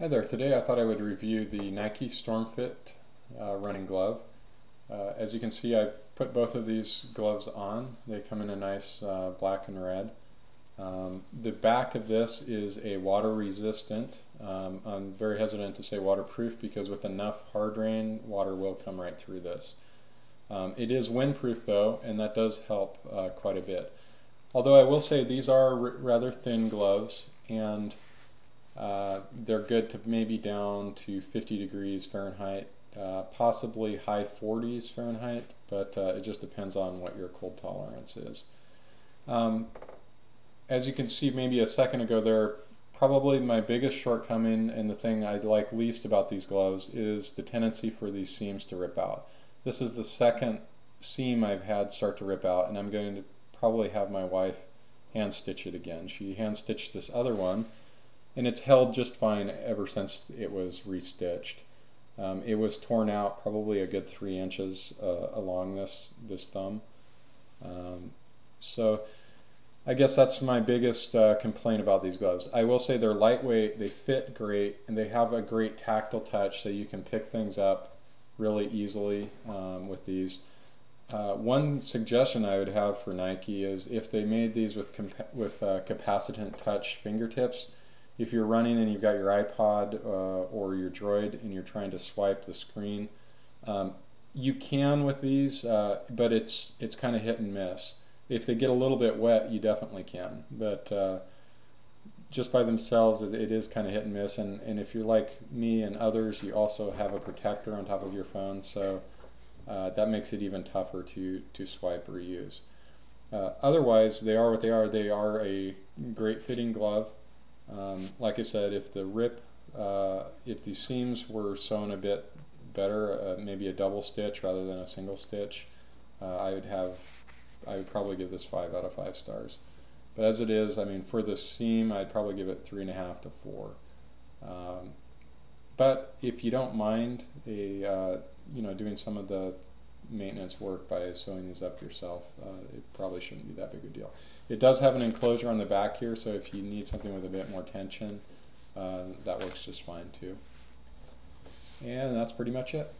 Hi there, today I thought I would review the Nike StormFit running glove. As you can see, I put both of these gloves on. They come in a nice black and red. The back of this is a water resistant. I'm very hesitant to say waterproof because with enough hard rain, water will come right through this. It is windproof though, and that does help quite a bit. Although I will say these are rather thin gloves, and they're good to maybe down to 50 degrees Fahrenheit, possibly high 40s Fahrenheit, but it just depends on what your cold tolerance is. As you can see maybe a second ago there, probably my biggest shortcoming and the thing I like least about these gloves is the tendency for these seams to rip out. This is the second seam I've had start to rip out, and I'm going to probably have my wife hand stitch it again. She hand stitched this other one, and it's held just fine ever since it was restitched. It was torn out probably a good 3 inches along this thumb. So I guess that's my biggest complaint about these gloves. I will say they're lightweight, they fit great, and they have a great tactile touch so you can pick things up really easily with these. One suggestion I would have for Nike is if they made these with capacitant touch fingertips. If you're running and you've got your iPod or your Droid and you're trying to swipe the screen, you can with these, but it's kind of hit and miss. If they get a little bit wet, you definitely can, but just by themselves, it is kind of hit and miss. And if you're like me and others, you also have a protector on top of your phone, so that makes it even tougher to swipe or use. Otherwise, they are what they are. They are a great fitting glove. Like I said, if if the seams were sewn a bit better, maybe a double stitch rather than a single stitch, I would probably give this 5 out of 5 stars. But as it is, I mean, for the seam, I'd probably give it 3.5 to 4. But if you don't mind doing some of the maintenance work by sewing these up yourself, it probably shouldn't be that big a deal. It does have an enclosure on the back here, so if you need something with a bit more tension, that works just fine too. And that's pretty much it.